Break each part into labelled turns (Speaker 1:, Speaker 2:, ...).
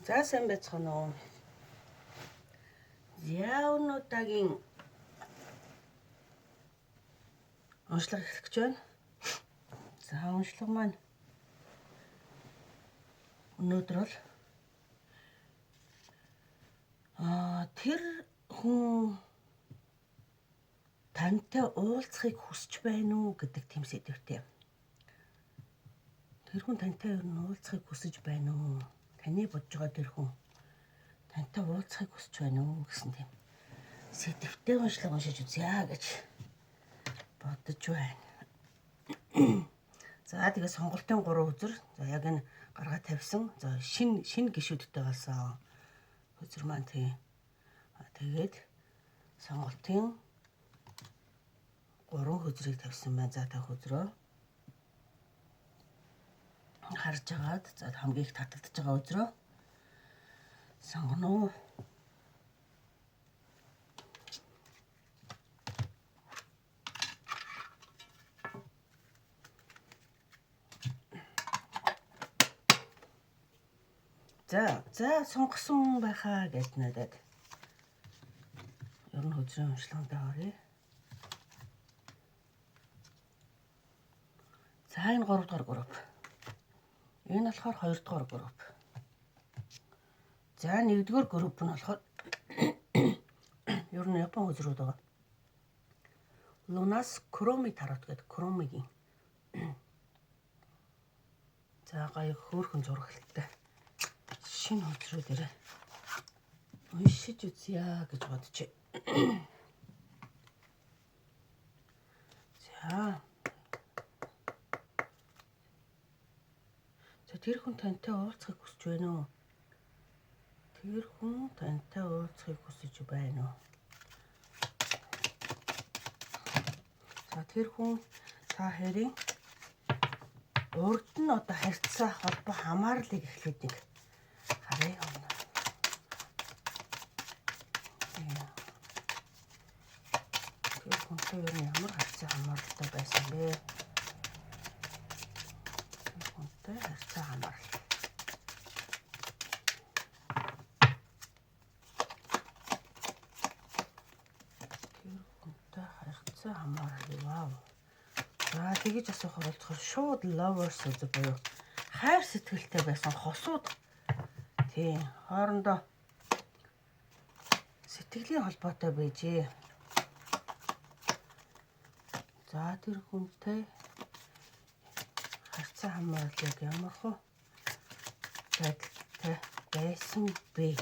Speaker 1: За сайн байцгаана уу. Яунуудаагийн онцлог эхлэх гэж байна. За онцлог маань өнөөдөр бол тэр хүн тантай уулзахыг хүсэж байна уу гэдэг тийм сэдвтэй. Тэр хүн тантай ер нь уулзахыг хүсэж байна уу? Таны бодж байгаа тэр хүн тантай уулзахыг хүсэж байна уу гэсэн тийм сэдвтэй онцлог уншиж үзье гэж бодож байна. За тэгээ сонголтын 3 үзэр. За яг энэ гаргаа тавьсан. За шинэ гишүүдтэй болсон үзэр маань тэгээд сонголтын 3 хөзрийг тавьсан байна. За та хөзрөө харж агаад за хамгийн их татагдж байгаа үзрөө сонгоно уу. За сонгосон байхаа гэж надад. Ер нь хөзрийн уншлаганд оръё. За энэ 3 дугаар групп. Энэ болохоор 2 дугаар групп. За 1 дугаар групп нь болохоор ер нь Япон хөзрүүд байгаа. Лунас Кроми тарот гэдэг Кромигийн. За гай хөөрхөн зурагтай. Шинэ хөзрүүдээрээ уншиж үзье гэж бодчих. За тэр хүн тантай уулзахыг хүсэж байна уу? Тэр хүн тантай уулзахыг хүсэж байна уу? За тэр хүн та хоёрын урд нь одоо харьцаа холбоо хамаарлыг эхлүүлдэг. Харъя. Тэр хүнтэй ер нь ямар харьцаа хамаарлалтай байсан бэ? Тэр хүнтэй харьцаа хамаарлал. Тэр хүнтэй харьцаа хамаарлал. Вау. За тэгэж асуухаар болохоор шууд lovers үзэг буюу хайр сэтгэлтэй байсан хосууд тийм хоорондоо сэтгэлийн холбоотой байжээ. За тэр хүнтэй харьцаа хамаарлыг ямар хөө байдалтай байсан бэ?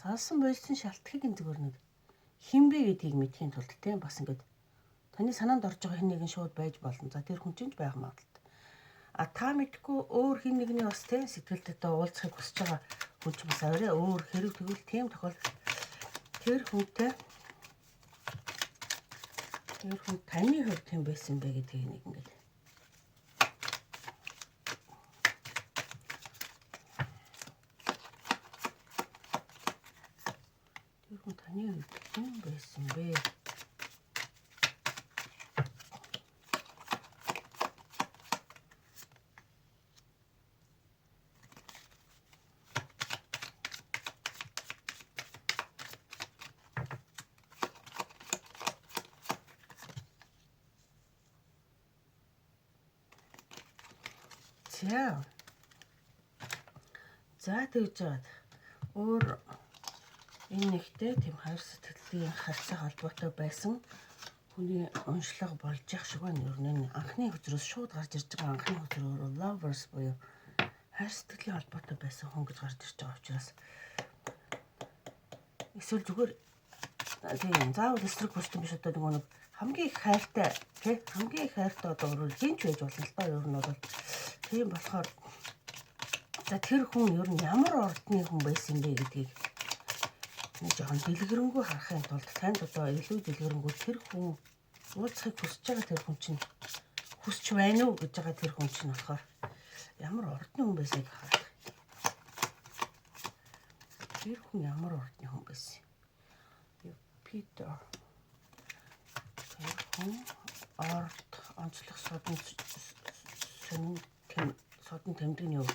Speaker 1: Салсан болсон шалтгаыг зүгээр нэг хинбэ гэдгийг мэдхийн тулд тийм бас ингээд таны санаанд орж байгаа хэн нэгэн шууд байж болно. За тэр хүн чинь байх магадaltaй. Та мэдгүй өөр хэн нэгний бас тийм сэтгэлдээ уулзахыг хүсэж байгаа хүн ч бас арай өөр хэрэг тэгвэл тийм тохиолдолд тэр хүн таны хувьд хэм байсан бэ гэдгийг нэг ингээд таны хувьд хэм байсан бэ? За тэгж жаад өөр энэ нэгтэй тийм хайр сэтгэлийн харьцаа холбоотой байсан хүний уншлага болж явах шиг байна. Ер нь анхны хөзрөөс шууд гарч ирж байгаа анхны хөзрөөр lovers буюу хайр сэтгэлийн холбоотой байсан хүн гэж гарч ирж байгаа учраас эсвэл зүгээр тийм заавал эсрэг хүссэн биш одоо нэг хамгийн их хайртай хамгийн их хайртай одоо өөрөөр хинч байж болно л доо. Ер нь бол тийм болохоор за тэр хүн ер нь ямар ордны хүн байсан бэ гэдгийг нэг жоохон дэлгэрэнгүй харахын тулд танд одоо илүү дэлгэрэнгүй тэр хүн уулзахыг хүсэж байгаа тэр хүн чинь хүсч байна уу гэж байгаа тэр хүн чинь болохоор Ямар ордны хүн байсаг харах. Тэр хүн ямар ордны хүн байсан. Юпитер. Тэр хүн орд онцлог содон тэмдэг нь юу?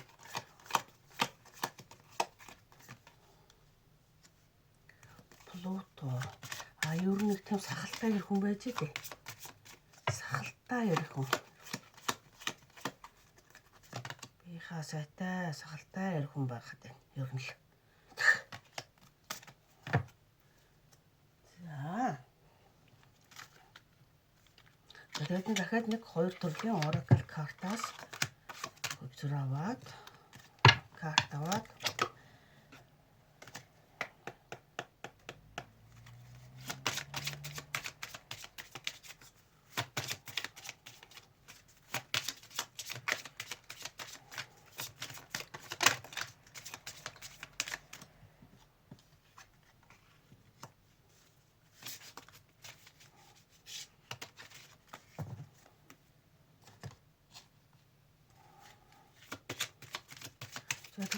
Speaker 1: Плуто. Ер нь нэг тийм сахалтай ирэх хүн байж дээ. Сахалтай ирэх хүн. Бихаа сайтай сахалтай ирэх хүн байхад байна. Ер нь л. За. Тэгээд дахиад нэг 2 төрлийн Oracle картаас хөвчөр аваад карт аваад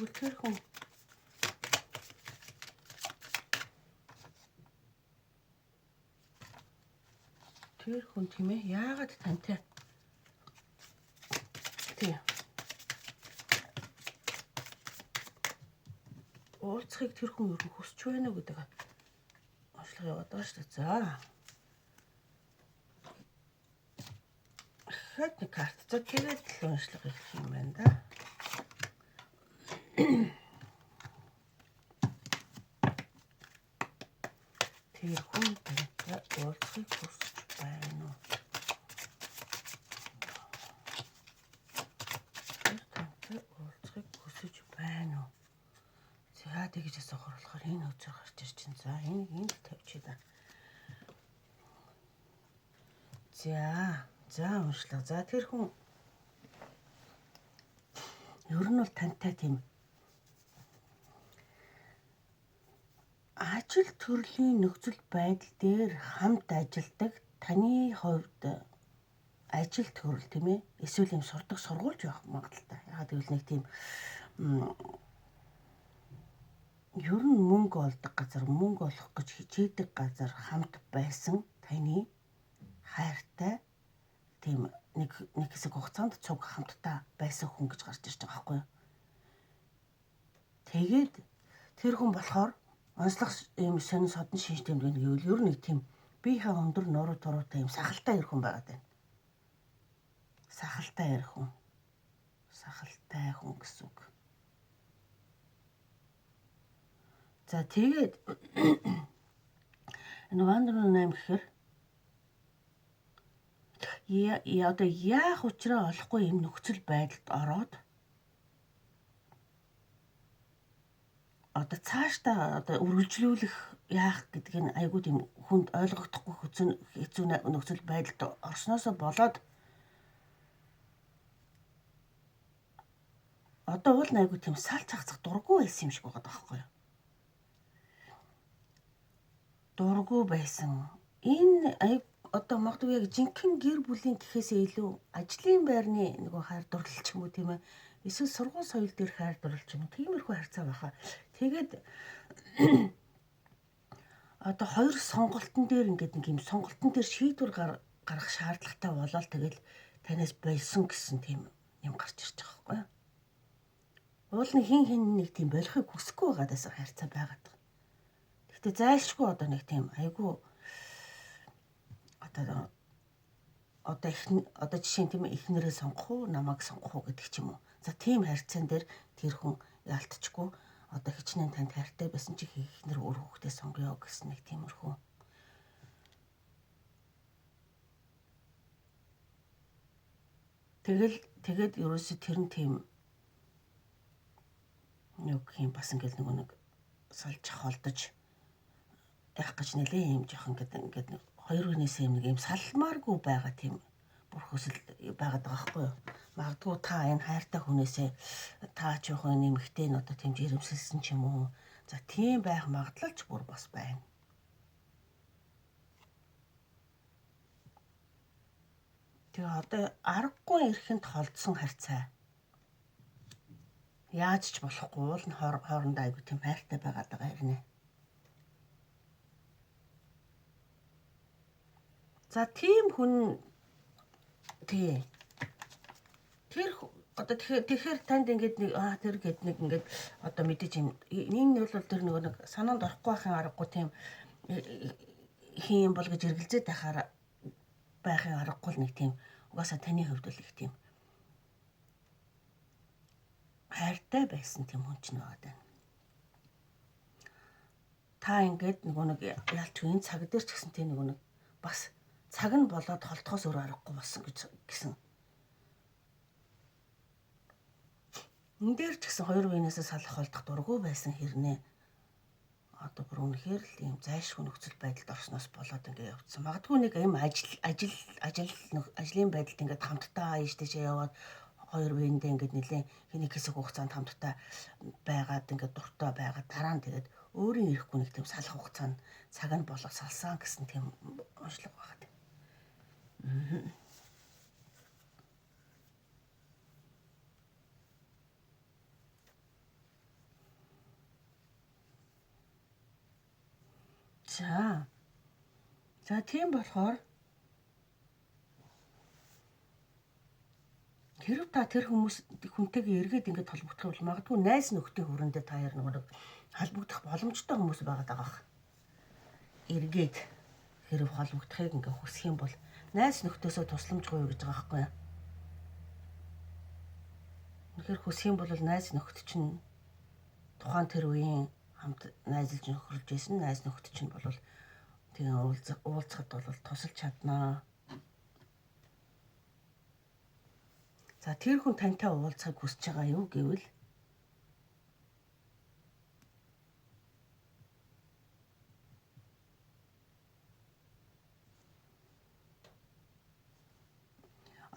Speaker 1: тэгвэл тэр хүн тийм ээ яагаад тантай тийм уулзахыг тэр хүн юу хүсч байна уу гэдэг онцлог яваад байгаа шүү дээ. За. Хэд нэг карт. За тэгээд л онцлог их юм байна да. Тэр хүн тантай уулзахыг хүсч байна уу? Тантай уулзахыг хүсэж байна уу? За тэгж асуухаар болохоор энэ үзэр гарч ирж чинь. За энд тавьчих да. За уншлаа. За тэр хүн ер нь бол тантай тийм ажил төрлийн нөхцөл байдал дээр хамт ажилладаг таны хувьд ажил төрөл тийм ээ эсвэл юм сурдаг сургуульч байх магадaltaй. Ягаад гэвэл нэг тийм ер нь мөнгө олдог газар мөнгө олох гэж хичээдэг газар хамт байсан таны хайртай тийм нэг хэсэг хугацаанд цуг хамтдаа байсан хүн гэж гарч ирж байгаа байхгүй юу. Тэгээд тэр хүн болохоор онцлог юм сонин содон шинж тэмдэг гэвэл ер нь нэг тийм биеийнхээ өндөр нуруу туруутай юм сахалтай ирэх хүн байгаад байна. Сахалтай ирэх хүн. Сахалтай хүн гэсэн үг. За тэгээд энэ Вандер 8 гэхээр одоо яах учраа олохгүй юм нөхцөл байдалд ороод одоо цаашдаа одоо үргэлжлүүлэх яах гэдэг нь айгүй тийм хүнд ойлгогдохгүй хэцүү нөхцөл байдалд орсноосоо болоод одоо уул айгүй тийм сал цацах дурггүй байсан юм шиг байгаа байхгүй юу? Дурггүй байсан. Энэ одоо магадгүй яг жинхэнэ гэр бүлийн гэхээсээ илүү ажлын байрны нөгөө хайр дурлал ч юм уу тийм ээ. Эсвэл сургууль соёл дээр хайр дурлал ч юм уу. Тиймэрхүү харьцаа байхаа. Тэгээд одоо хоёр сонголтын дээр ингээд нэг юм сонголтын дээр шийдвэр гаргах шаардлагатай болол тэгэл танаас болсон гэсэн тийм юм гарч ирж байгаа байхгүй юу? Уул нэг хин нэг тийм болохыг хүсэхгүй байгаадаас харьцаа байгаад байгаа. Гэхдээ зайлшгүй одоо нэг тийм айгүй одоо жишээ нь тийм эхнэрээ сонгох уу, намайг сонгох уу гэдэг ч юм уу. За тийм харьцаан дээр тэр хүн ялтчгүй одоо хичнээн танд хайртай байсан чи эхнэр өөр хүүхдээ сонгоё гэсэн нэг тиймэрхүү. Тэгээд ерөөсө тэр нь тийм юу гэх юм бас ингээд нэг салж холдож яах гэж нэлээ юм жоох ингээд нэг хоёр хүнээс юм салмааргүй байгаа тийм бүр хөсөл байгаад байгаа байхгүй юу? Магадгүй та энэ хайртай хүнээсээ та ч яг энэ эмэгтэй нь одоо тийм жирэмсэлсэн ч юм уу. За тийм байх магадлал ч бүр бас байна. Тэгээ одоо аргагүй эрхэнд холдсон харьцаа Яаж ч болохгүй уул нь хоорондоо айгу тийм хайртай байгаад байгаа хэрнэ. За тийм хүн тий. Тэр одоо тэгэхээр танд ингээд нэг тэр гээд нэг ингээд одоо мэдээж энэ бол тэр нөгөө нэг санаанд орохгүй байхын аргагүй тийм хийм бол гэж эргэлзээд байхын аргагүй нэг тийм угаасаа таны хувьд бол их тийм хайртай байсан тийм хүн ч нэг байна. Та ингээд нөгөө нэг ялч энэ цаг дээр ч гэсэн тийм нөгөө нэг бас цаг нь болоод холдохоос өөр аргагүй болсон гэсэн. Энэ дээр ч гэсэн хоёр биенээсээ салах холдох дургүй байсан хэрнээ. Одоо бүр үнэхээр л ийм зайлшгүй нөхцөл байдалд орсноос болоод ингээд явцсан. Магадгүй нэг ийм ажлын байдалд ингээд хамтдаа ийш тийшээ яваад хоёр биендээ ингээд нэлээд хэнийг хэсэг хугацаанд хамтдаа байгаад ингээд дуртай байгаад дараа нь тэгээд өөрийн ирэхгүй нэг тийм салах хугацаанд цаг нь болго салсан гэсэн тийм онцлог байгаа. За тийм болохоор хэрв та тэр хүнтэйгээ эргээд ингээд холбогдох бол магадгүй найз нөхдийн хүрээндээ та яар нэг холбогдох боломжтой хүмүүс байгаад байгаа. Эргээд хэрв холбогдохыг ингээд хүсэх юм бол найз нөхдөөсөө тусламж гуй гэж байгаа байхгүй юу? Тэгэхээр хүсэх юм бол найз нөхд чинь тухайн тэр үеийн хамт найзлж нөхөрлж байсан найз нөхд чинь бол тийм уулзахад бол тусалж чаднаа. За тэр хүн тантай уулзахыг хүсэж байгаа юу гэвэл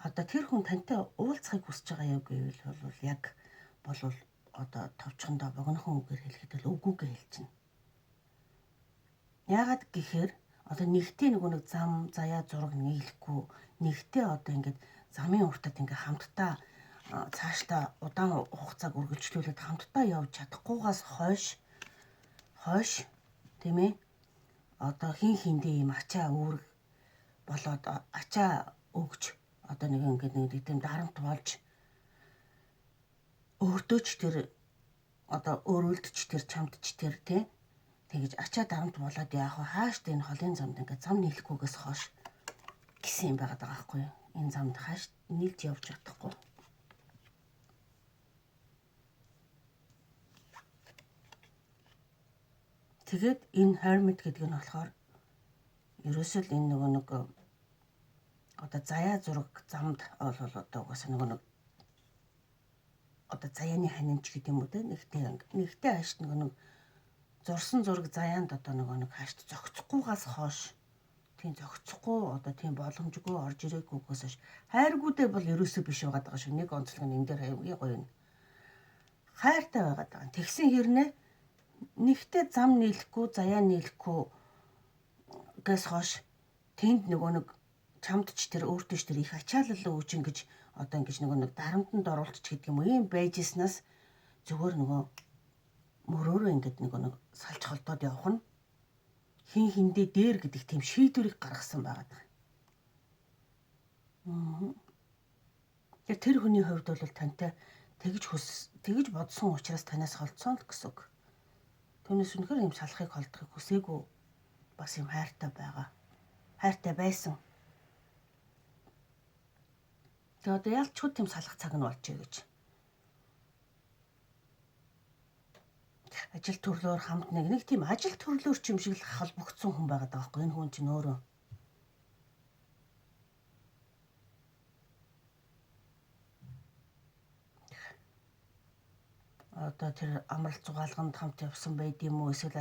Speaker 1: одоо тэр хүн тантай уулзахыг хүсэж байгаа юу гэвэл бол яг бол одоо товчхондоо богинохон үгээр хэлэхэд л үгүйгээ хэлчихнэ. Яагаад гэхээр одоо нэгтэй нэг зам заяа зураг нийлэхгүй нэгтэй одоо ингээд замын уртад ингээд хамтдаа цаашдаа удаан хугацааг үргэлжлүүлээд хамтдаа явж чадахгүйгаас хойш тийм ээ одоо хин хиндээ юм ачаа үүрэг болоод ачаа өгч одоо нэг ингээд нэг тийм дарамт болж өөртөө ч тэр одоо өөрөлд ч тэр чамд ч тэр тий тэгэж ачаа дарамт болоод яах вэ хаашд энэ холын замд ингээд зам нийлэхгүйгээс хойш гэсэн юм байгаад байгаа байхгүй юу? Энэ замд хааш нийлж явж чадахгүй. Тэгээд энэ хайрмэд гэдэг нь болохоор ерөөсөө л энэ нэг одоо заяа зураг замд бол одоо угаасаа нэг одоо заяаны ханинч гэдэг юм уу те нэгтэй хашд нэг зурсан зураг заяанд одоо нэг хашд зохицохгүйгаас хойш тийм зохицохгүй одоо тийм боломжгүй орж ирээгүйгээс хойш хайргуудээ бол ерөөсөө биш байгаад байгаа шүү. Нэг онцлог нь энэ дээр аягүй гоё юм. Хайртай байгаад байгаа. Тэгсэн хэрнээ нэгтэй зам нийлэхгүй заяа нийлэхгүй гэс хойш тэнд нэг чамд ч тэр өөртөө ч тэр их ачаалал өгч ингэж одоо ингэж нэг дарамтанд оруулчих гэдэг юм уу ийм байжснаас зүгээр мөрөөрөө ингэж нэг салж холдоод явах нь хин хиндээ дээр гэдэг тийм шийдвэрийг гаргасан байгаа. Тэр хүний хувьд бол тантай тэгж бодсон учраас танаас холдсон л гэсэн үг. Түүнээс үнэхээр юм салахыг холдохыг хүсээгүй бас юм хайртай байгаа. Хайртай байсан. Тэгээ одоо ялчгүй тийм салах цаг нь болчихё гэж. Ажил төрлөөр хамт нэг тийм ажил төрлөөр ч юм шиг л холбогдсон хүн байгаад байгаа байхгүй энэ хүн чинь өөрөө. Одоо тэр амралт зугаалганд хамт явсан байд юм уу эсвэл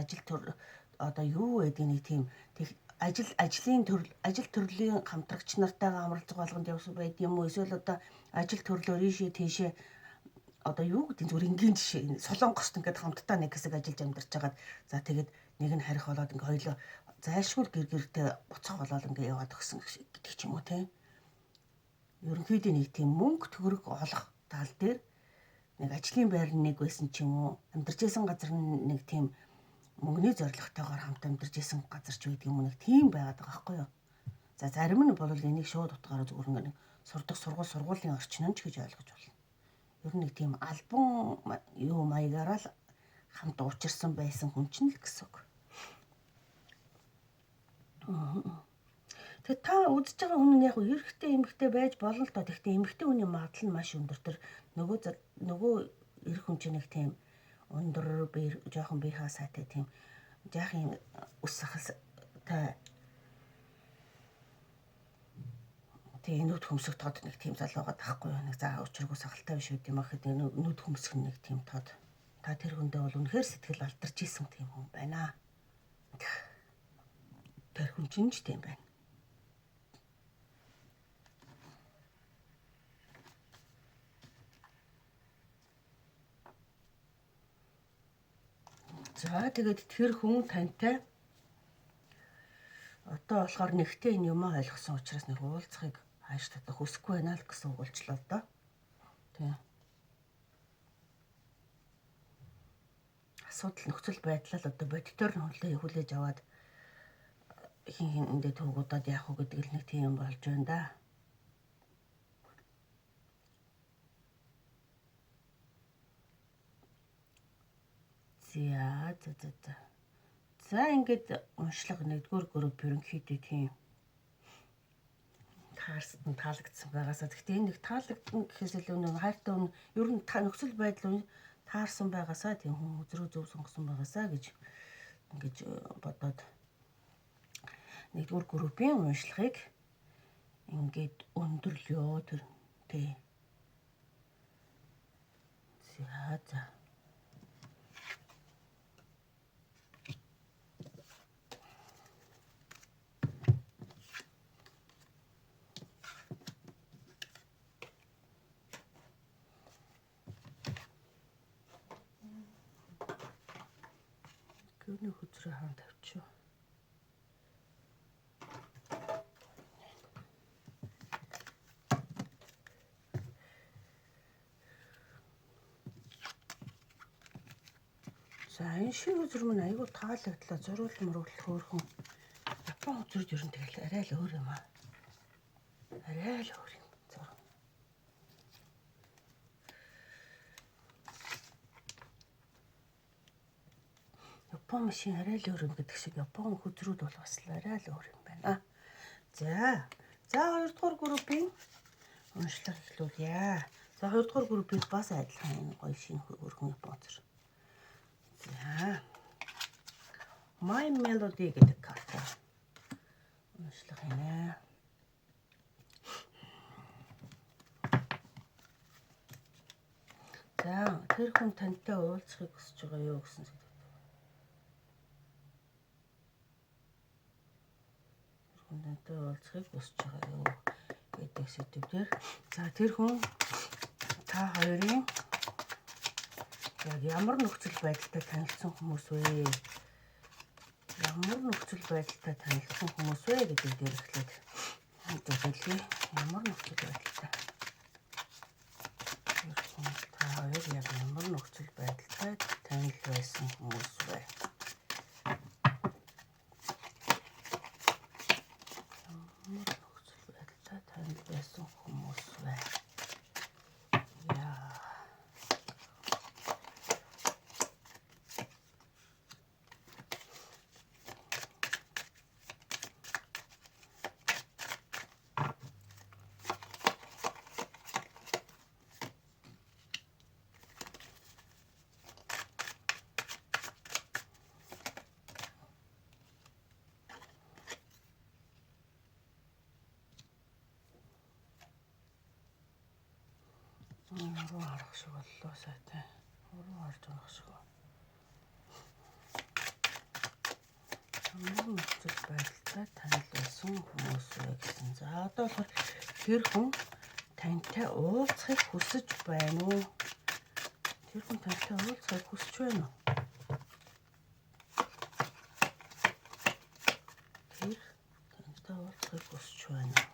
Speaker 1: одоо юу гэдэг нэг тийм ажил төрлийн хамтрагч нартайгаа амралт зугаалганд явсан байд юм уу эсвэл одоо ажил төрлөөр ийшээ тийшээ одоо юу гэдэг зүгээр энгийн жишээ Солонгост ингээд хамтдаа нэг хэсэг ажиллаж амьдарч байгаад за тэгээд нэг нь харих болоод ингээд хоёлоо зайлшгүй гэртээ буцах болоод ингээд яваад өгсөн гэдэг ч юм уу те. Ерөнхийдөө нэг тийм мөнгө төгрөг олох тал дээр нэг ажлын байр нэг байсан ч юм уу амьдарч исэн газар нэг тийм мөнгөний зорилготойгоор хамт амьдарч исэн газар ч байдаг юм уу нэг тийм байгаад байгаа байхгүй юу. За зарим нь бол энийг шууд утгаараа зүгээр нэг сурдаг сургуулийн орчин нь ч гэж ойлгож байна. Ер нь нэг тийм албан юу маягаараа л хамт уучирсан байсан хүн ч л гэсэн үг. Тэгээ та үзэж байгаа хүн нь яг эрэгтэй эмэгтэй байж болно л доо. Гэхдээ эмэгтэй хүний магадлал нь маш өндөр. Тэр нөгөө эрэг хүн чинь нэг тийм өндөр жоохон бие хасаатай тийм жаахан ус сахалтай тэгээ нүд хөмсөх тод нэг тийм залуу байгаа байхгүй юу. Нэг заа учиргүй сахалтай биш үү юм аа гэхэд нүд хөмсөх нэг тийм тод. Та тэр хүндээ бол үнэхээр сэтгэл алдарч исэн тийм хүн байна. Тэр хүн чинь ч тийм байна. За тэгээд тэр хүн тантай одоо болохоор нэгтэй энэ юм ойлгосон учраас нэг уулзахыг хааш татах хүсэхгүй байна л гэсэн үг болчлоо л доо. Тийм. Асуудал нөхцөл байдлаа л одоо бодитоор нь хүлээж аваад хин эндээ төвгуудад яах вэ гэдэг л нэг тийм болж байна да. За ингээд уншлага 1-р групп ерөнхийдөө тийм таалагдсан байгаасаа. Гэхдээ энэ нэг таалагдсан гэхээс илүү нэг хайртай хүн ер нь нөхцөл байдал таарсан байгаасаа тийм хүн үзрүү зөв сонгосон байгаасаа гэж ингэж бодоод 1-р группийн уншлагыг ингээд өндөрлөө тэр тий. За гүний хүчрээ хаан тавьчих. За энэ шиг үзэр мань айгүй таалагдлаа. Зориул мөрөглөх хөөрхөн. Япон үзрүүд ер нь тэгэл арай л өөр юм аа. Арай л өөр юм. Япон машин арай л өөр юм гэдэг шиг Япон хөзрүүд бол бас арай л өөр юм байна. За 2-р группийн уншлага эхлүүлье. За 2-р группийг бас адилхан гоё шинэ хөргөн Япон үзэр. За My Melody гэдэг карта уншлага хийнэ. За тэр хүн тантай уулзахыг хүсэж байгаа юу гэсэн зүйл. Тантай уулзахыг хүсэж байгаа юу гэдэг сэдвээр. За тэр хүн та хоёрын яг ямар нөхцөл байдалтай танилцсан хүмүүс вэ? Ямар нөхцөл байдалтай танилцсан хүмүүс вэ гэдэг дээр эхлээд хэлье. Ямар нөхцөл байдалтай? Та хоёр яг ямар нөхцөл байдалтай танил байсан хүмүүс вэ? Ямар нөхцөл байдалтай танил байсан хүмүүс вэ? Руу харах шиг боллоо сайтай. Руу харж байгаа шиг. Ямар нөхцөл байдалтай танил байсан хүмүүс вэ гэсэн. За одоо болохоор тэр хүн тантай уулзахыг хүсэж байна уу? Тэр хүн тантай уулзахыг хүсэж байна уу? Тэр тантай уулзахыг хүсэж байна уу?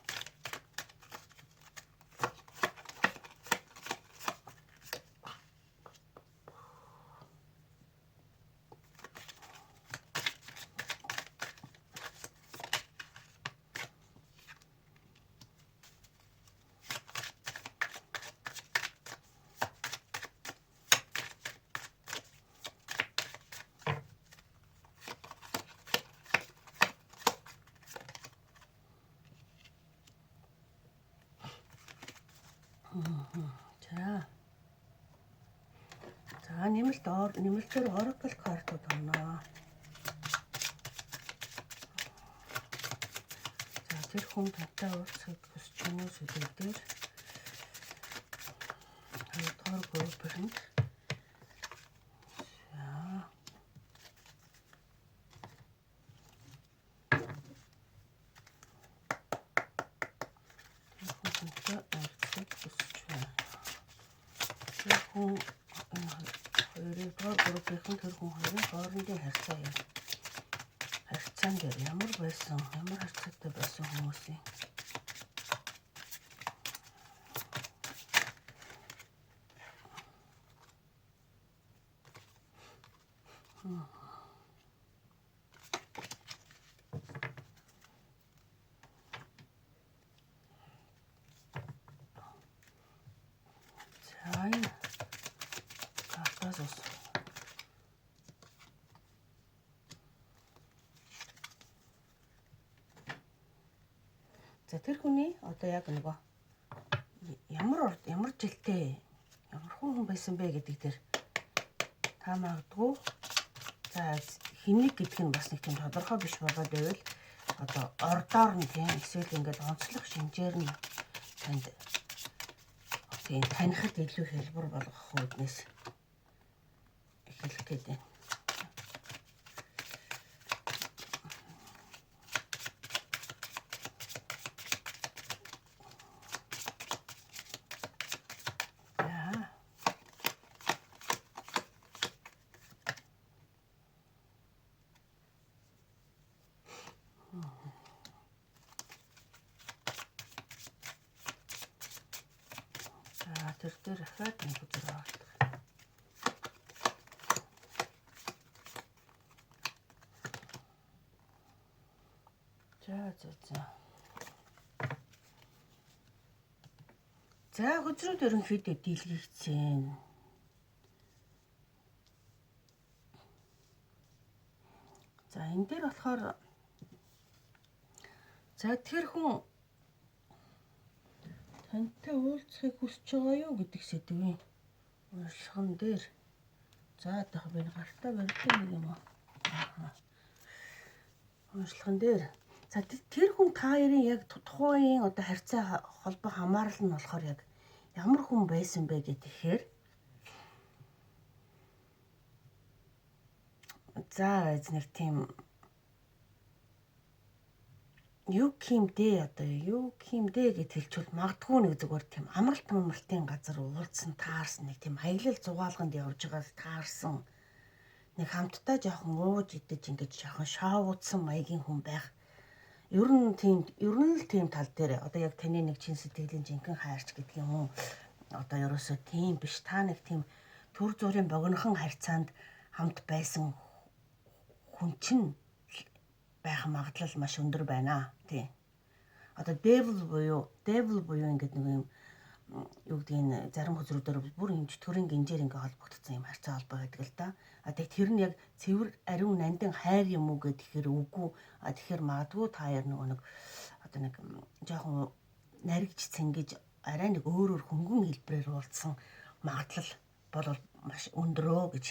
Speaker 1: За. За нэмэлтээр Oracle картууд оноо. За тэр хүн тантай уулзахыг хүсэж байна уу зүйлээр хоёрдугаар группэнд тэр хүн хоёрын хоорондын харьцаа юм. Харьцаан дээр ямар харьцаатай байсан хүмүүсийн цаан картаас ус. За тэр хүний одоо яг нөгөө ямар жилтэй ямар хүн байсан бэ гэдэг дээр та магадгүй за хэнийг гэдг нь бас нэг тийм тодорхой биш болоод байвал одоо ордоор нь тийм эсвэл ингээд онцлог шинжээр нь танд тийм танихад илүү хэлбэр болгох үүднээс эхлэх гэдэг. Тэр дээр ахаад нэг үзэр авах. За. За хөзрүүд ерөнхийдөө дийлгийгцэн. За энэ дээр болохоор за тэр хүн тантай уулзахыг хүсэж байгаа юу гэдэг сэдвийн уншхан дээр за одоо би гартаа барьдаг нэг юм аа. Уншлаган дээр за тэр хүн та хоёрын яг тухайн одоо харьцаа холбоо хамаарал нь болохоор яг ямар хүн байсан бэ гэхээр за нэг тийм юу гэмдэ гэж хэлчихвэл магадгүй нэг зүгээр тийм амралтын газар уулзсан таарсан нэг тийм аялал зугаалганд явж байгаас таарсан нэг хамтдаа жоохон ууж идэж ингэж жоохон шоуудсан маягийн хүн байх. Ер нь л тийм тал дээр одоо яг таны нэг чин сэтгэлийн жинхэнэ хайрч гэдэг юм уу? Одоо ерөөсөө тийм биш. Та нэг тийм төр зүрийн богинохон харьцаанд хамт байсан хүн чинь байх магадлал маш өндөр байна. Тийм. Одоо devil буюу ингээд нэг юм юу гэдэг нь зарим хөзрүүдээр бүр юм чөтгөрийн гинжээр ингээ холбогдсон юм харьцаа холбоо гэдэг л да. Тэгэхээр тэр нь яг цэвэр ариун нандин хайр юм уу гэхээр үгүй. Тэгэхээр магадгүй та яар нэг одоо нэг жоохон наригж цэнгэж арай нэг өөрөөр хөнгөн хэлбэрээр уулзсан магадлал бол маш өндөрөө гэж.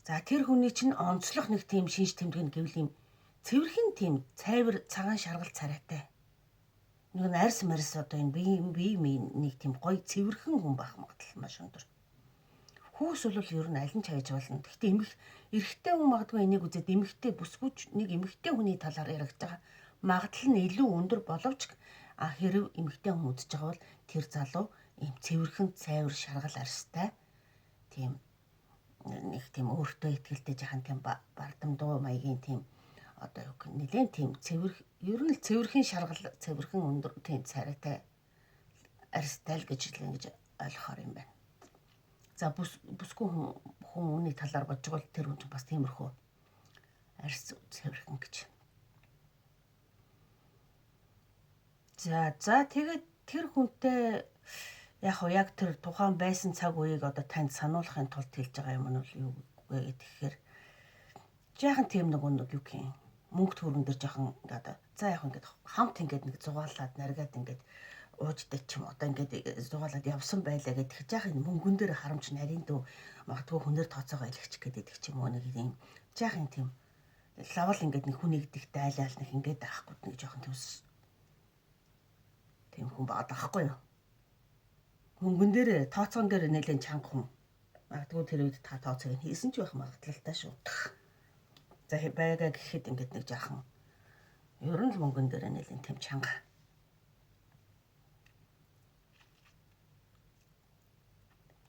Speaker 1: За тэр хүний чинь онцлог нэг тийм шинж тэмдэг гэвэл юм цэвэрхэн тийм цайвар цагаан шаргал царайтай. Нэг арьс марьс одоо энэ бие нэг тийм гоё цэвэрхэн хүн байх магадлал маш өндөр. Хүүс бол ер нь аль нь ч хайж болно. Гэхдээ эрэгтэй хүн магадгүй энийг үзээд эмэгтэй бүсгүйч нэг эмэгтэй хүний талаар яригдж байгаа магадлал нь илүү өндөр боловч хэрэг эмэгтэй хүн үзэж байгаа бол тэр залуу ийм цэвэрхэн цайвар шаргал арьстай тийм нэг тийм өөртөө ихтэй жахан тийм бардамдуу маягийн тийм одоо юу гэх нэлээд тийм ер нь цэвэрхэн шаргал цэвэрхэн өндөр тийм царайтай арьстай л гэж ойлгохоор юм байна. За бүсгүй хүн үүний талаар бодж байгаа бол тэр хүн бас тиймэрхүү арьс цэвэрхэн гэж. За тэгээд тэр хүнтэй яг тэр тухайн байсан цаг үеийг одоо танд сануулахын тулд хэлж байгаа юм нь бол юу вэ гэхээр жаахан тийм нэг юу гэх мөнгө төрөн дээр жаахан ингээд за яг ингээд хамт ингээд нэг зугаалаад наргаад ингээд уужтай ч юм одоо ингээд зугаалаад явсан байлаа гэдэг хэж яах юм мөнгөн дээр харамч нарийн дөө магадгүй хүнээр тооцоогоо илгчих гэдэг ч юм уу нэг юм жаахан тийм лавал ингээд нэг хүнийг дэгтэй айлаал нэг ингээд аахгүй нэг жоохон тийм хүн баад аахгүй юу мөнгөн дээр тооцоон дээр нэлээд чанга хүн магадгүй тэр үед та тооцоог хийсэн ч байх магадлалтай шүү за байгаа гэхэд ингээд нэг жаахан ер нь л мөнгөн дээр нэлээд тийм чанга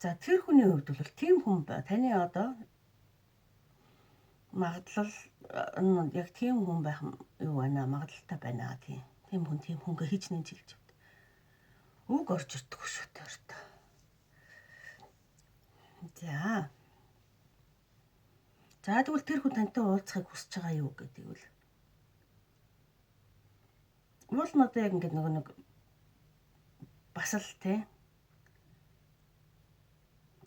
Speaker 1: за тэр хүний хувьд бол тийм хүн ба таны одоо магадлал яг тийм хүн байх юу байна магадлалтай байна тийм хүнгээ хийж нэн жилж байна. Үг орж ирдэг шүү дээ. За тэгвэл тэр хүн тантай уулзахыг хүсэж байгаа юу гэдэг үл. Уул нь одоо яг ингээд нэг бас л тий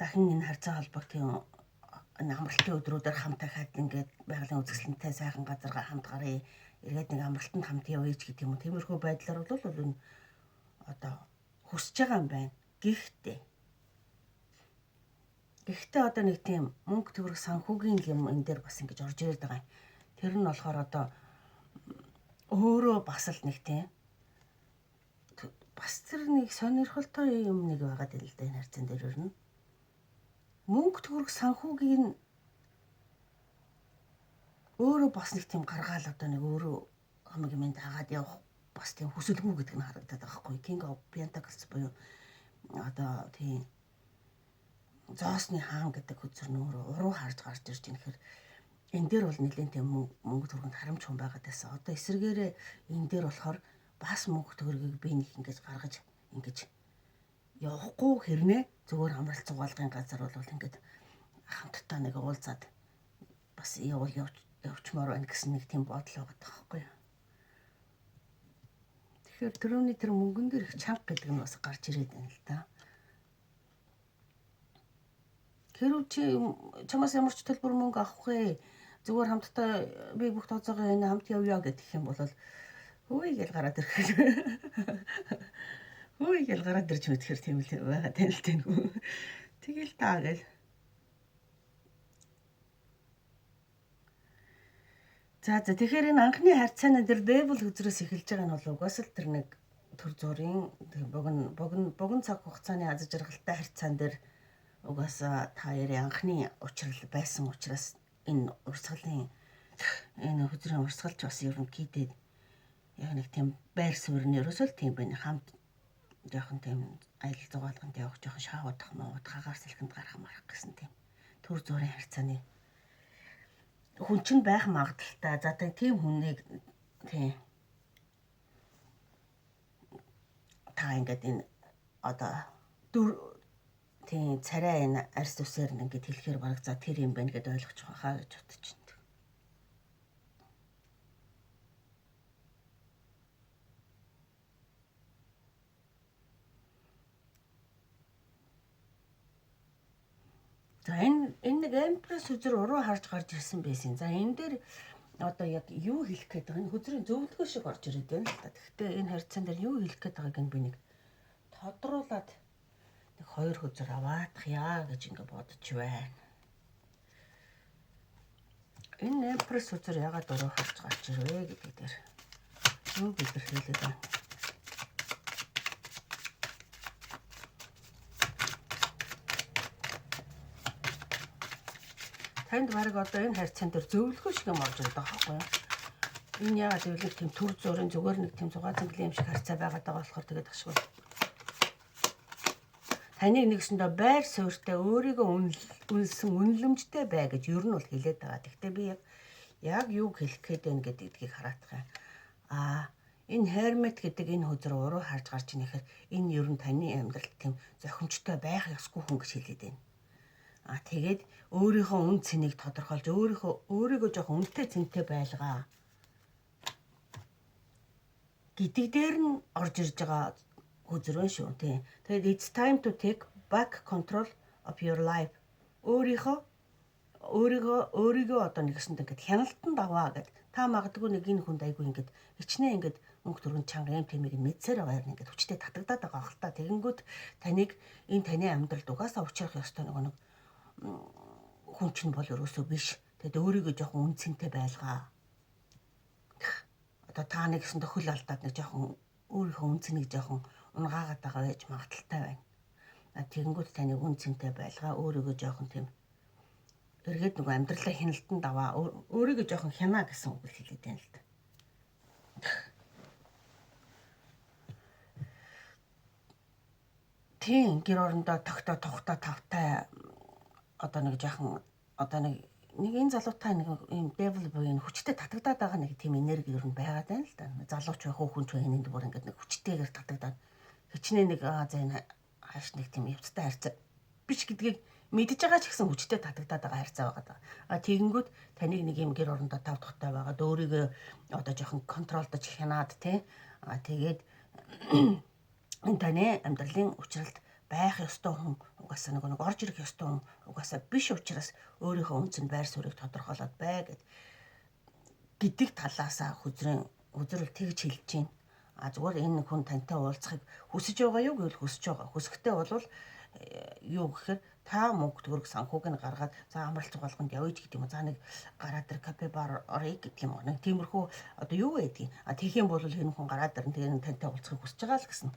Speaker 1: дахин энэ харьцаа холбоог тийм амралтын өдрүүдээр хамт хаад ингээд байгалийн үзэсгэлэнтэй сайхан газар хамт гарыг эргээд нэг амралтанд хамт явъя ч гэдэг юм уу. Тиймэрхүү байдлаар бол энэ одоо хүсэж байгаа юм байна. Гэхдээ одоо нэг тийм мөнгө төгрөг санхүүгийн юм энэ дээр бас ингэж орж ирээд байгаа юм. Тэр нь болохоор одоо өөрөө бас л нэг тийм бас тэр нэг сонирхолтой юм нэг байгаа дээ л дээ энэ харьцан дээр ер нь. Мөнгө төгрөг санхүүгийн өөрөө бас нэг тийм гаргаал одоо нэг өөрөө хамаг юм дагаад явах бас тийм хүсэлгүй гэдэг нь харагдаад байгаа хгүй. King of Pentacles буюу одоо тийм зоосны хаан гэдэг хөзөр нөөрөө уруу харж гарч ирж байгаа нөхөр энэ дээр бол нэлээд тийм мөнгө төгрөнд харамч хүн байгаад байсан. Одоо эсвэргээрээ энэ дээр болохоор бас мөнгө төгрөгийг би нэг ингэж гаргаж ингэж явахгүй хэрнээ зүгээр амралт цугаалгын газар бол ингээд хамтдаа нэг уулзаад бас явчмаар байна гэсэн нэг тийм бодол байгаа байхгүй юу. Тэгэхээр тэрүүний тэр мөнгөн дээр их чанга гэдэг нь бас гарч ирээд байна л да. Хэрвээ чамаас ямар ч төлбөр мөнгө авах вэ? Зүгээр хамтдаа би бүх тооцоогоо энэ хамт явъя гэх юм бол хөөе гэж гараад ирэх. Хөөе гэж гараад ирж мэдхээр тийм л байгаа тань л тийм. Тэгэл таа гэл. За тэгэхээр энэ анхны харьцааны дээр Devil хөзрөөс эхэлж байгаа нь бол угаас л тэр нэг төр зургийн богино цаг хугацааны аз жаргалтай харьцаан дээр угаасаа та хоёрын анхны уулзрал байсан учраас энэ урсгалын энэ хөзрийн урсгалч бас ерөнхийдөө яг нэг тийм байр суурь нь ерөөсөө л тийм байна. Хамт жоохон тийм аялал зугаалганд явах жоохон шаавуудах хагаар салхинд гарах марах гэсэн тийм төр зургийн харьцааны хүн чинь байх магадaltaй. За тийм хүнийг тийм та ингээд энэ одоо тийм царай энэ арьс үсээр ингээд хэлэхээр бараг за тэр юм байна гэдээ ойлгож байгаа гэж бодож байна. За энэ нэг Empress хөзөр уруу харж гарч ирсэн байсан. За энэ дээр одоо яг юу хэлэх гээд байгаа энэ хөзрийн зөвлөгөө шиг орж ирээд байна л та. Гэхдээ энэ харьцаан дээр юу хэлэх гээд байгааг нь би нэг тодруулаад нэг хоёр хөзөр аваадахъя гэж ингэ бодож байна. Энэ Empress хөзөр ягаад уруу харж гарч ирвэ гэдэг дээр юу бэлэрхийлээд байна. Танд бараг одоо энэ харьцаан дээр зөвлөгөө шиг юм орж ирээд байгаа байхгүй юу? Энэ яагаад гэвэл тийм төр зургийн зүгээр нэг тийм зугаа цэнгэлийн юм шиг харьцаа байгаад байгаа болохоор тэгээд ашгүй. Таныг нэгсэндээ байр суурьтай өөрийгөө үнэлсэн үнэлэмжтэй бай гэж ер нь бол хэлээд байгаа. Гэхдээ би яг юу хэлэх гээд байна гэдгийг хараадах юм. Энэ Hermit гэдэг энэ хөзөр уруу харж гарч ийн гэхээр энэ ер нь таны амьдралд тийм зохимжтой байх ёсгүй хүн гэж хэлээд байна. Тэгээд өөрийнхөө үн цэнийг тодорхойлж өөрийгөө жоох үнэтэй цэнтэй байлгаа гэдэг дээр нь орж ирж байгаа хөзөр шүү тий. Тэгээд it's time to take back control of your life. Өөрийгөө одоо нэгсэнд ингээд хяналтанд аваа гэд та магадгүй нэг энэ хүнд айгүй ингээд хичнээн ингээд мөнгө төргөн чанга юм тэмийг нь мэдсээр байгаа юм ингээд хүчтэй татагдаад байгаа хэл та. Тэгэнгүүт таныг энэ таны амьдралд угаасаа учрах ёстой нэг хүн чинь бол ерөөсөө биш. Тэгэд өөрийгөө жоохон үнцэнтэй байлгаа. Одоо та нэг гэсэн тохил алдаад нэг жоохон өөрийнхөө үнцнийг жоохон унгаагаад байгаа байж магадaltaй байна. Тэгэнгүүт таны үнцэнтэй байлгаа, өөрийгөө жоохон тийм эргээд нөгөө амьдралаа хяналтанд аваа, өөрийгөө жоохон хянаа гэсэн үг хэлээд байна л да. Тийм гэр орондоо тогтоо тавтай одоо нэг жоохон одоо нэг энэ залуутай нэг юм devil буюу хүчтэй татагдаад байгаа нэг тийм энерги ер нь байгаад байна л да. Залууч байх уу хүн ч байх энд бүр ингээд нэг хүчтэйгээр татагдаад хичнээн нэг энэ хааш нэг тийм явцтай харьцаа биш гэдгийг мэдж байгаа ч гэсэн хүчтэй татагдаад байгаа харьцаа байгаа. Тэгэнгүүт таныг нэг юм гэр орондоо тав тухтай байгаад өөрийгөө одоо жоохон контролдож хянаад тий. Тэгээд энэ таны амьдралын учралд байх ёстой хүн угаасаа нэг орж ирэх ёстой хүн угаасаа биш учраас өөрийнхөө үнцэнд байр суурийг тодорхойлоод бай гэдэг талаасаа хүзрэл тэгж хэлж чинь. Зүгээр энэ хүн тантай уулзахыг хүсэж байгаа юу гэвэл хүсэж байгаа. Хүсэхтэй бол юу гэхээр та мөнгө төгрөг санхүүг нь гаргаад за амралт болгонд явъя гэдэг юм. За нэг гараад ир кафе бар орё гэдэг юм. Нэг тиймэрхүү одоо юу байдгийг. Тэгэх юм бол энэ хүн гараад ирэн тэгээ тантай уулзахыг хүсэж байгаа л гэсэн.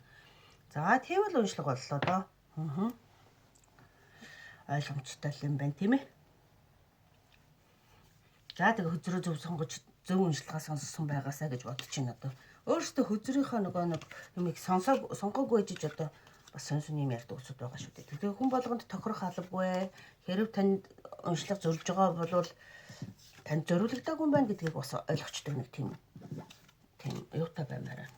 Speaker 1: За тийм л уншлага боллоо доо. Ойлгомжтой юм байна тийм ээ. За тэгээ хөзрөө зөв сонгож зөв уншлагаа сонссон байгаасаа гэж бодож байна одоо. Өөрөөсөө хөзрийнхөө нэг юмыг сонгоогүй жиж одоо бас сонсон юм ярьдаг усуд байгаа шүү дээ. Тэгээ хүн болгонд тохирох албагүй. Хэрв танд уншлага зөвлөж байгаа бол танд зориулагдаагүй юм байна гэдгийг бас ойлгочтой нэг тийм юутай баймаараа.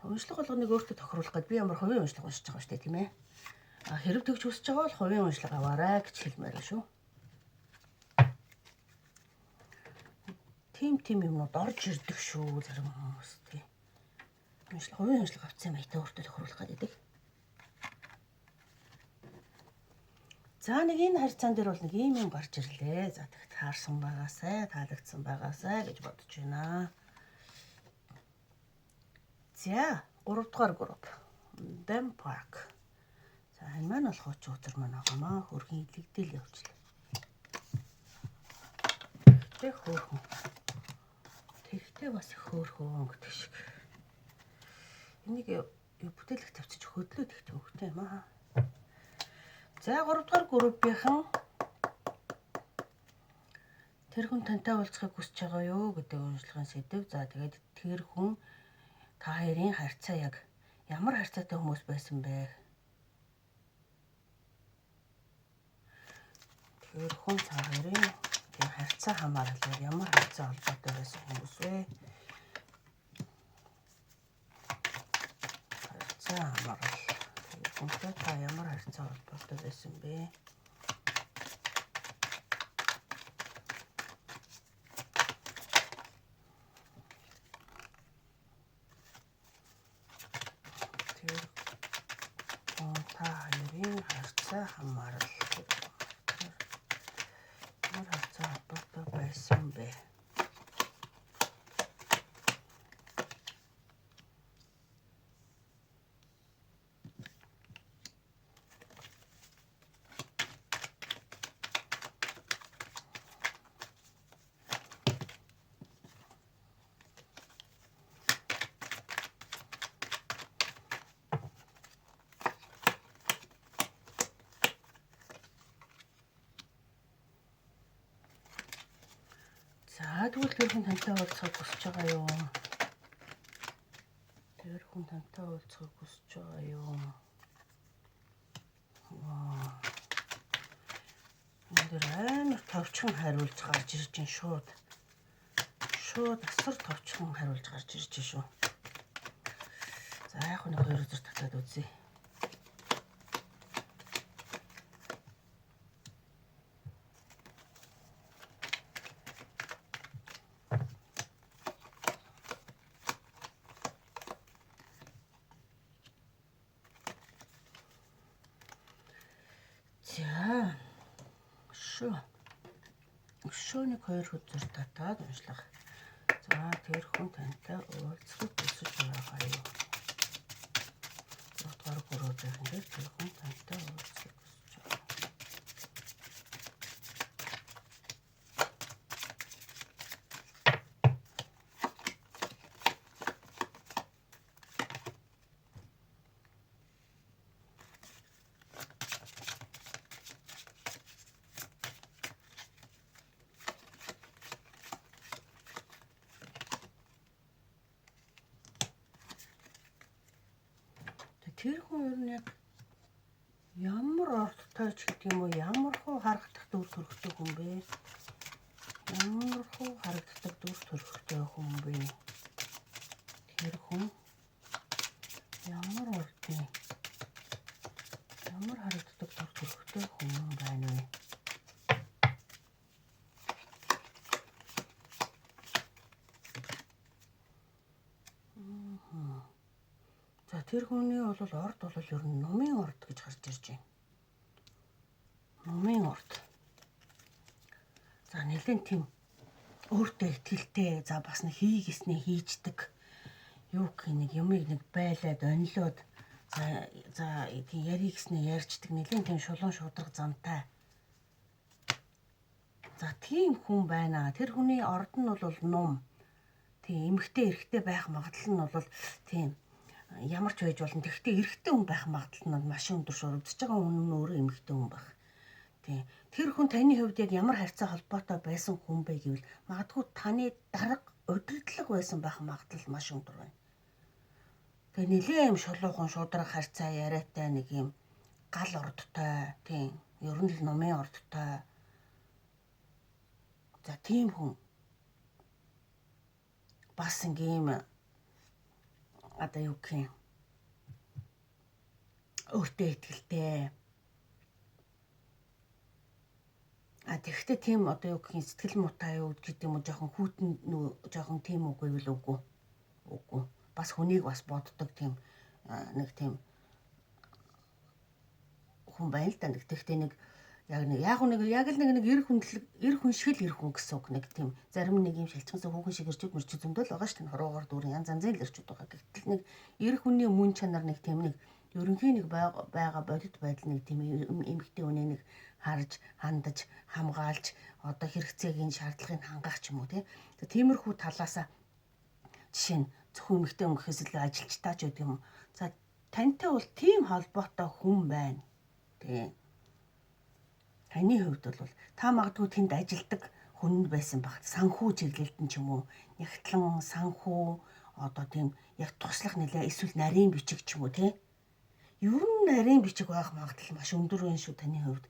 Speaker 1: Уншлага болгоныг өөртөө тохируулах гээд би ямар хувийн уншлага уншиж байгаа шүү дээ тийм ээ. Хэрв тэгж хүсэж байгаа бол хувийн уншлага аваарай гэж хэлмээр шүү. Тим юмнууд орж ирдэг шүү зарим хүмүүс тий. Хувийн уншлага авсан юм айтаа өөртөө тохируулах гэдэг. За нэг энэ харьцаан дээр бол нэг юм гарч ирлээ. За тэгт таарсан байгаасай, таалагдсан байгаасай гэж бодож байна. За 3 дугаар групп. Dam Park. За энэ маань болох уч үзэр маань байгаамаа. Хөргийн илэгдэл явуулчихлаа. Тэг хөөрхөн. Тэгтээ бас хөөрхөн гэдэг шиг. Энийг бүтээлэг тавьчих хөдлөөд их төвхтэй юм аа. За 3 дугаар группийнхан тэр хүн тантай уулзахыг хүсэж байгаа юу гэдэг уншлагын сэдэв. За тэгээд тэр хүн та хоёрын харьцаа яг ямар харьцаатай хүмүүс байсан бэ? Тэр хүн та хоёрын харьцаа хамаарал ямар харьцаа холбоотой байсан хүмүүс вэ? Харьцаа хамаарал. Тэр хүнтэй та ямар харьцаа холбоотой байсан бэ? Хамаарал ямар харьцаа холбоотой байсан бэ? За тэгвэл тэр хүн тантай уулзахыг хүсэж байгаа юу? Тэр хүн тантай уулзахыг хүсэж байгаа юу? Тэр амар товчхон хариулж гарч ирж чинь шууд асар товчхон хариулж гарч ирж чинь шүү. За яг нэг 2 үзэр татаад үзье. За шүүнийг 2 үзэр татаад уншлах. За тэр хүн тантай уулзах хүсэж байгаа юу? 3 дугаар бүрүүдийн дээр тэр хүн тантай уулзах хүсэж байгаа. Тэр хүн ер нь яг ямар ордтой ч гэдэг юм уу, ямар хуу харагдах дүр төрхтэй хүн бэ? Ямар хуу харагддаг дүр төрхтэй хүн бэ? Тэр хүн ямар ордын ямар харагддаг дүр төрхтэй хүн байна вэ? За тэр хүний бол орд бол ер нь номын орд гэж гарч ирж байна. Номын орд. За нэлээд тийм өөртөө ихтэй, за бас нэг хийгээснээ хийждэг. Юу гэх нэг юмыг нэг байлаад онилоод за тийм яригснээ ярьждаг. Нэлээд тийм шулуун шудраг замтай. За тийм хүн байна. Тэр хүний орд нь бол ном. Тийм эмэгтэй эрэгтэй байх магадлал нь бол тийм ямар ч байж болно. Тэгвэл эрэгтэй хүн байх магадлал нь маш өндөр шуурдж байгаа хүн нь өөрөө эмэгтэй хүн байх. Тийм. Тэр хүн таны хувьд яг ямар харьцаа холбоотой байсан хүн бэ гэвэл магадгүй таны дарга удирдлага байсан байх магадлал маш өндөр байна. Тэгээ нэлээд юм шулуухан шудраг харьцаа яриатай нэг юм гал ордтой, тийм ер нь л номын ордтой. За тийм хүн бас ингээм одоо юу гэх юм өөртөө ихтэй. Тэгэхдээ тийм одоо юу гэх юм сэтгэл муутай юу гэдэг юм уу, жоохон хүүтэн жоохон тийм үгүй л үгүй. Үгүй. Бас хүнийг бас боддог тийм нэг тийм хүн байна л да. Тэгэхдээ нэг яг л нэг эр хүн шиг л эр хүн гэсэн үг. Нэг тийм зарим нэг юм шилчгэнсээ хүүхэн шиг ирчүүд мөрчүүд зөндөл байгаа шүү дээ. Хорогоор дүүрэн янз янзын л ирчүүд байгаа. Гэтэл нэг эр хүний мөн чанар нэг тийм нэг ерөнхийн нэг байгаа бодит байдал нэг тийм эмэгтэй үнэ нэг харж, хандаж, хамгаалж, одоо хэрэгцээгийн шаардлагыг хангах ч юм уу тиймэрхүү талаасаа жишээ нь зөвхөн эмэгтэй хүн гэхээс илүү ажилчтай ч гэдэг юм. За тантай бол тийм холбоотой хүн байна. Тийм. Таны хувьд бол та магадгүй тэнд ажилдаг хүн байсан баг. Санхүү чиглэлтэн ч юм уу, нягтлан санхүү одоо тийм яг туслах нэлээ эсвэл нарийн бичиг ч юм уу тий. Ер нь нарийн бичиг байх магадлал маш өндөр байна шүү таны хувьд.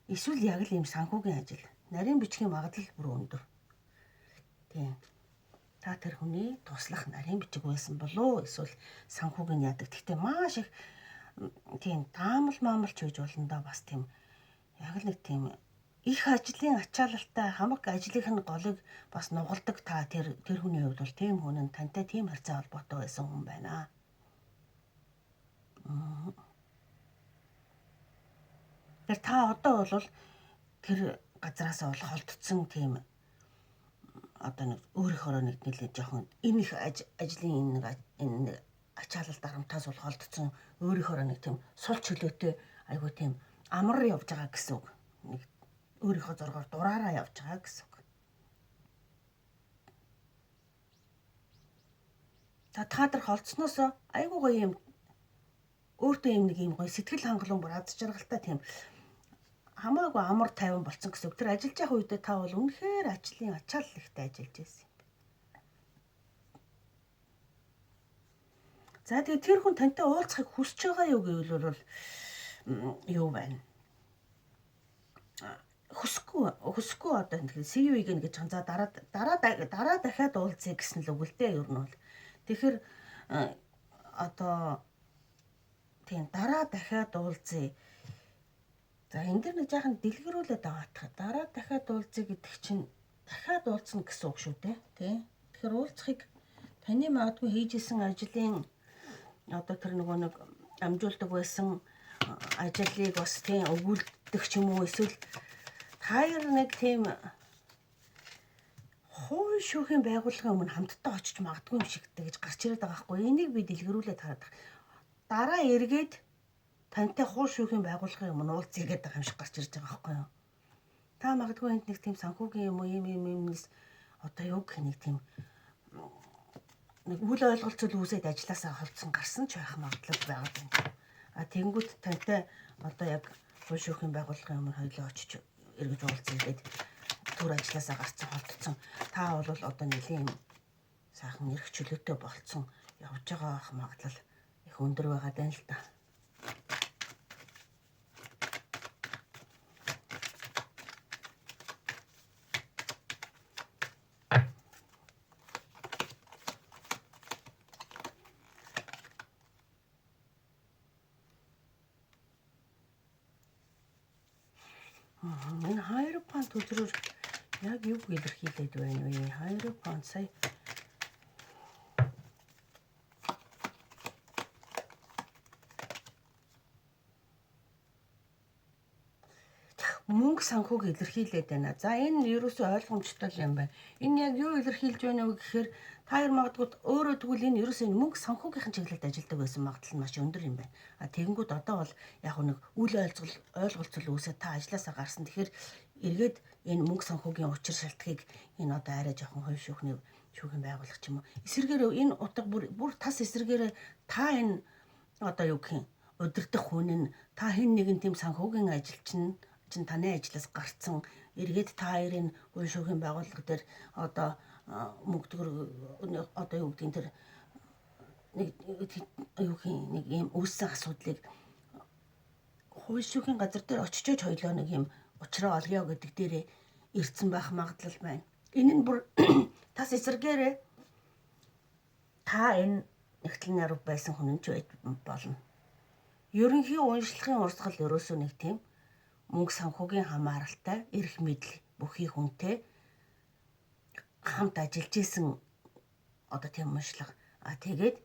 Speaker 1: Эсвэл яг л ийм санхүүгийн ажил. Нарийн бичгийн магадлал бүр өндөр. Тийм. Та тэр хүний туслах нарийн бичиг байсан болов уу? Эсвэл санхүүгийн яадаг. Гэхдээ маш их тийм таамал ч үж болно да бас тийм яг л нэг тийм их ажлын ачаалалтай хамаг ажлынх нь голыг бас нугалдаг та тэр хүний хувьд бол тийм хүн нь тантай тийм харьцаа холбоотой байсан хүн байна. Тэр та одоо бол тэр газраас бол холдсон тийм одоо нэг өөрийнхөө нэг нэлээд жоохон энэ их ажлын энэ ачаалал дарамтаас бол холдсон өөрийнхөө нэг тийм сул чөлөөтэй айгуу тийм амар явж байгаа гэсэн үг. Нэг өөрийнхөө зоргоор дураараа явж байгаа гэсэн үг. За та нар холцсноос айгуу гоё юм өөртөө юм нэг юм гоё сэтгэл хангалуун бүр аз жаргалтай тийм хамаагүй амар тайван болсон гэсэн үг. Тэр ажиллаж байгаа үедээ та бол үнэхээр ажлын ачаалал ихтэй ажиллаж байсан юм. За тэгээ тэр хүн тантай уулзахыг хүсэж байгаа юу гэвэл бол юу байна? Хүсэхгүй одоо тэгэхээр CV-г ингэж за дараа дахиад уулзъя гэсэн л үг л дээ ер нь бол. Тэгэхээр одоо тийм дараа дахиад уулзъя. За энэ дэр нэг жаахан дэлгэрүүлээд байгаа. Дараа дахиад уулзъя гэдэг чинь дахиад уулзна гэсэн үг шүү дээ. Тий. Тэгэхээр уулзахыг таны магадгүй хийжсэн ажлын одоо тэр нөгөө нэг амжуулдаг байсан ажлыг бас тийм өгүүлдэг ч юм уу эсвэл таяр нэг тийм хуулийн шүүхийн байгууллагын өмнө хамтдаа очиж магадгүй юм шигтэй гэж гарч ирээд байгаа байхгүй. Энийг би дэлгэрүүлээд хараад байгаа. Дараа эргээд тантай хууль шүүхийн байгууллагын өмнө уулзъя гэдэг юм шиг гарч ирж байгаа байхгүй юу? Та магадгүй энд нэг тийм санхүүгийн юм уу юмнээс одоо юу гэх нэг тийм нэг үл ойлголцол үүсээд ажилласаа холцсон гарсан ч байх магадлал байгаа юм. Тэнгүүд тантай одоо яг хууль шүүхийн байгууллагын өмнө хоёулаа очиж эргэж уулзъя гэдэг түр ажилласаа гарцсан холдсон. Та бол одоо нэлийн сайхан эрх чөлөөтэй болцсон явж байгаа ах магадлал их өндөр байгаа даа л да. Энэ хайропан төдрөөр яг юу илэрхийлээд байна вэ? Хайропан сая мөнгө санхүүг илэрхийлээд байна. За энэ ерөөсөө ойлгомжтой юм байна. Энэ яг юу илэрхийлж байна вэ гэхээр та хоёр магадгүй өөрөө тэгвэл энэ ерөөсөө мөнгө санхүүгийнхэн чиглэлд ажилладаг байсан магадлал нь маш өндөр юм байна. Тэгэнгүүт одоо бол яг нэг үл ойлголцол үүсээ та ажилласаа гарсан. Тэгэхээр эргээд энэ мөнгө санхүүгийн учир шалтгаыг энэ одоо арай жоохон хууль шүүхийн байгууллага ч юм уу. Эсвэргээр энэ утга бүр тас эсвэргээр та энэ одоо юу гэх юм удирдах хүн нь та хэн нэгэн тийм санхүүгийн ажилчин таны ажлаас гарцсан эргээд та хоёрын хууль шүүхийн байгууллага дээр одоо мөнгө төгрөг одоо юу гэдгийг тэр нэг ийм үүссэн асуудлыг хууль шүүхийн газар дээр очиж хоёлоо нэг юм учраа олгоё гэдэг дээрээ ирсэн байх магадлал байна. Энэ нь бүр тас эсэргээрээ та энэ нэгтлэн наруу байсан хүн нь ч байж болно. Ерөнхий уншлагын урсгал ерөөсөө нэг тийм мөнгө санхүүгийн хамааралтай эрх мэдэл бүхий хүнтэй хамт ажиллаж исэн одоо тийм уншлага. Тэгээд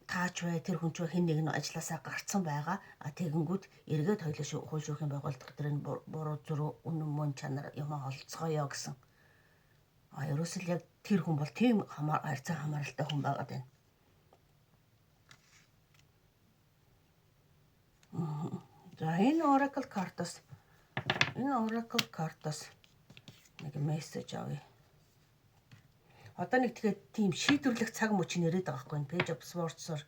Speaker 1: таач бай тэр хүн ч хэн нэг нь ажилласаа гарцсан байгаа. Тэгэнгүүт эргээд хоёлоо хууль шүүхийн байгууллага дээр нь буруу зүрх үнэн мөн чанар юм олцгоё гэсэн. Ерөөсөл яг тэр хүн бол тийм харьцаа хамааралтай хүн байгаад байна. За энэ Oracle картаас нэг мессеж авъя. Одоо нэг тэгээд тийм шийдвэрлэх цаг мөч нэрэд байгаа байхгүй. Page of Swords-оор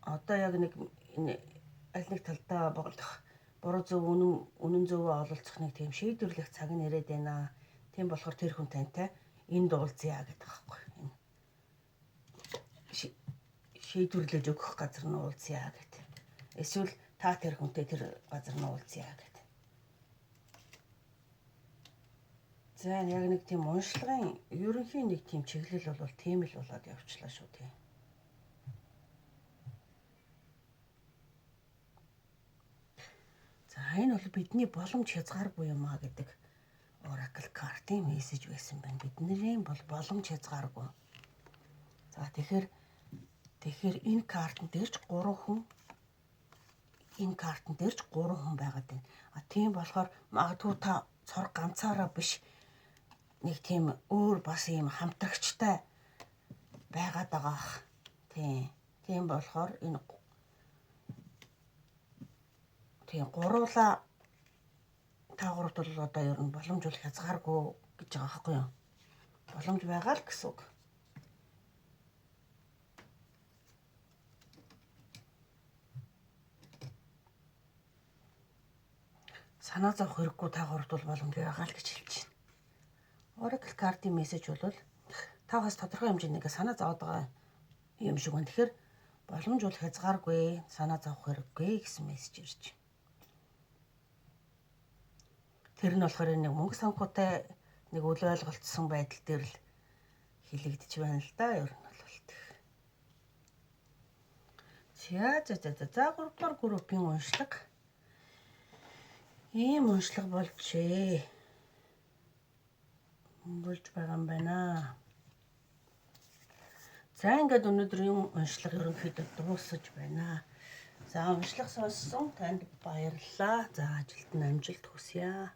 Speaker 1: одоо яг нэг аль нэг талдаа боглох буруу зөв үнэн зөвөө ололцох нэг тийм шийдвэрлэх цаг нэрэд байна. Тийм болохоор тэр хүн тантай энд уулзъя гэдэг байхгүй. Шийдвэрлэж өгөх газар нь уулзъя гэдэг. Эсвэл та тэр хүнтэй тэр газар нь уулзъя гэдэг. За яг нэг тийм уншлагын ерөнхийн нэг тийм чиглэл бол тийм л болоод явчлаа шүү тий. За энэ бол бидний боломж хязгааргүй юм а гэдэг Oracle картын мессеж байсан байна. Бидний бол боломж хязгааргүй. За тэгэхээр энэ картн дээр ч 3 хүн байгаад байна. Тийм болохоор магадгүй та цор ганцаараа биш нэг тийм өөр бас ийм хамтрагчтай байгаад байгаа. Тийм болохоор энэ гуруула та гуравт бол одоо ер нь боломж бол хязгааргүй гэж байгаа байхгүй юу? Боломж байгаа л гэсэн үг. Санаа зовох хэрэггүй та гуравт бол боломж байгаа л гэж хэлж байна. Oracle картын мессеж бол та бас тодорхой хэмжээний санаа зовоод байгаа юм шиг байна. Тэгэхээр боломж бол хязгааргүй, санаа зовох хэрэггүй гэсэн мессеж ирж байна. Тэр нь болохоор нэг мөнгө санхүүтэй нэг үл ойлголцсон байдал дээр л хилэгдэж байна л да. Ер нь бол За 3 дугаар группийн уншлага. Ийм уншлага болжээ. Болж байгаа юм байна. За ингээд өнөөдрийн уншлага ерөнхийдөө дуусаж байна. За уншлага сонссон танд баярлалаа. За ажилд нь амжилт хүсье.